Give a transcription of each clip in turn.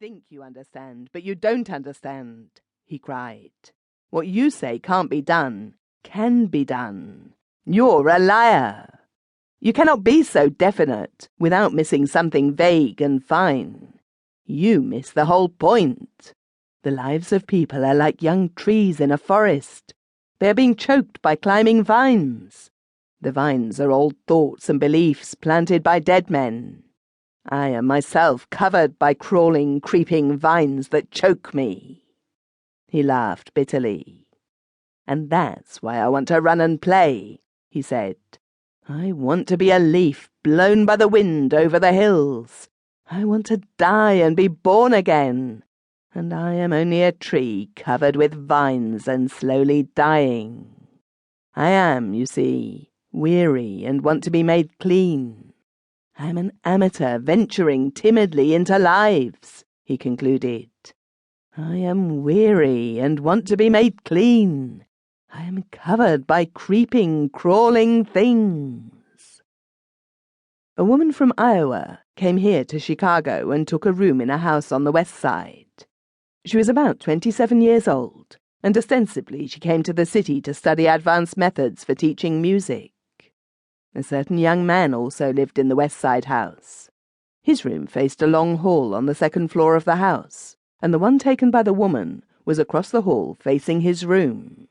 think you understand, but you don't understand," he cried. "What you say can't be done, can be done. You're a liar. You cannot be so definite without missing something vague and fine. You miss the whole point. The lives of people are like young trees in a forest. They are being choked by climbing vines. The vines are old thoughts and beliefs planted by dead men. I am myself covered by crawling, creeping vines that choke me." He laughed bitterly. "And that's why I want to run and play," he said. "I want to be a leaf blown by the wind over the hills. I want to die and be born again. And I am only a tree covered with vines and slowly dying. I am, you see, weary and want to be made clean. I am an amateur venturing timidly into lives," he concluded. "I am weary and want to be made clean. I am covered by creeping, crawling things." A woman from Iowa came here to Chicago and took a room in a house on the west side. She was about 27 years old, and ostensibly she came to the city to study advanced methods for teaching music. A certain young man also lived in the west side house. His room faced a long hall on the second floor of the house, and the one taken by the woman was across the hall facing his room.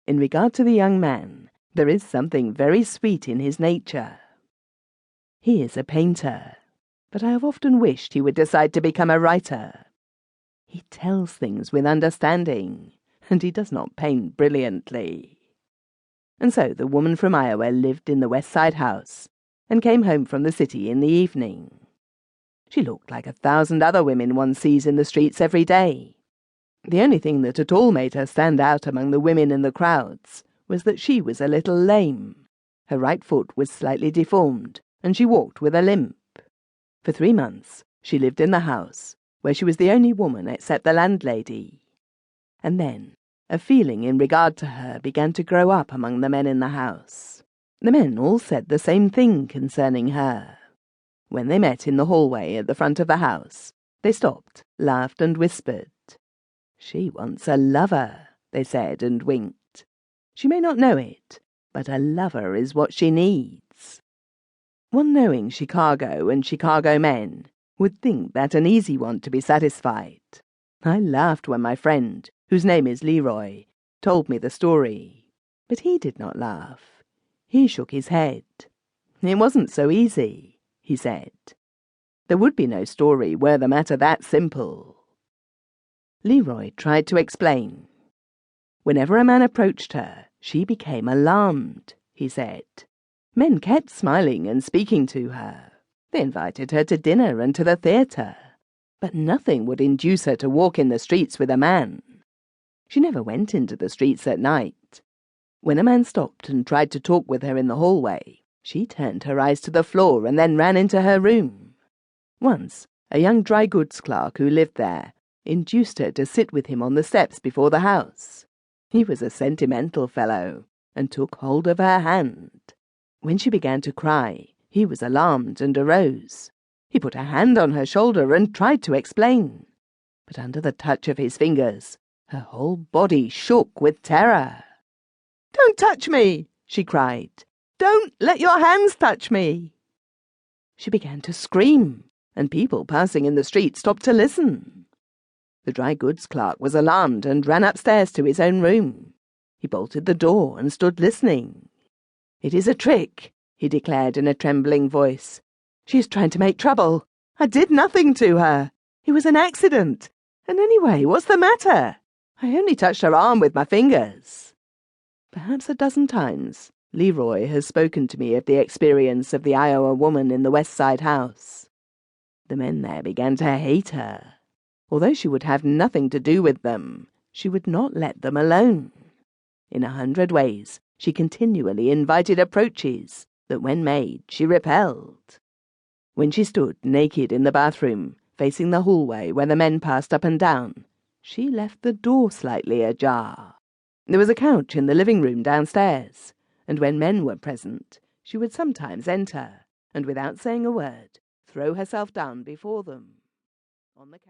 In regard to the young man, there is something very sweet in his nature. He is a painter, but I have often wished he would decide to become a writer. He tells things with understanding, and he does not paint brilliantly. And so the woman from Iowa lived in the west side house and came home from the city in the evening. She looked like 1,000 other women one sees in the streets every day. The only thing that at all made her stand out among the women in the crowds was that she was a little lame. Her right foot was slightly deformed, and she walked with a limp. For 3 months she lived in the house, where she was the only woman except the landlady. And then a feeling in regard to her began to grow up among the men in the house. The men all said the same thing concerning her. When they met in the hallway at the front of the house, they stopped, laughed, and whispered. "She wants a lover," they said, and winked. "She may not know it, but a lover is what she needs." One knowing Chicago and Chicago men would think that an easy one to be satisfied. I laughed when my friend, whose name is Leroy, told me the story. But he did not laugh. He shook his head. "It wasn't so easy," he said. "There would be no story were the matter that simple." Leroy tried to explain. "Whenever a man approached her, she became alarmed," he said. "Men kept smiling and speaking to her. They invited her to dinner and to the theatre, but nothing would induce her to walk in the streets with a man. She never went into the streets at night. When a man stopped and tried to talk with her in the hallway, she turned her eyes to the floor and then ran into her room. Once, a young dry goods clerk who lived there induced her to sit with him on the steps before the house. He was a sentimental fellow, and took hold of her hand. When she began to cry, he was alarmed and arose. He put a hand on her shoulder and tried to explain. But under the touch of his fingers, her whole body shook with terror. "Don't touch me!" she cried. "Don't let your hands touch me!" She began to scream, and people passing in the street stopped to listen. The dry goods clerk was alarmed and ran upstairs to his own room. He bolted the door and stood listening. "It is a trick," he declared in a trembling voice. "She is trying to make trouble. I did nothing to her. It was an accident. And anyway, what's the matter? I only touched her arm with my fingers." Perhaps a dozen times, Leroy has spoken to me of the experience of the Iowa woman in the West Side house. The men there began to hate her. Although she would have nothing to do with them, she would not let them alone. In 100 ways, she continually invited approaches that, when made, she repelled. When she stood naked in the bathroom, facing the hallway where the men passed up and down, she left the door slightly ajar. There was a couch in the living room downstairs, and when men were present, she would sometimes enter, and without saying a word, throw herself down before them. On the couch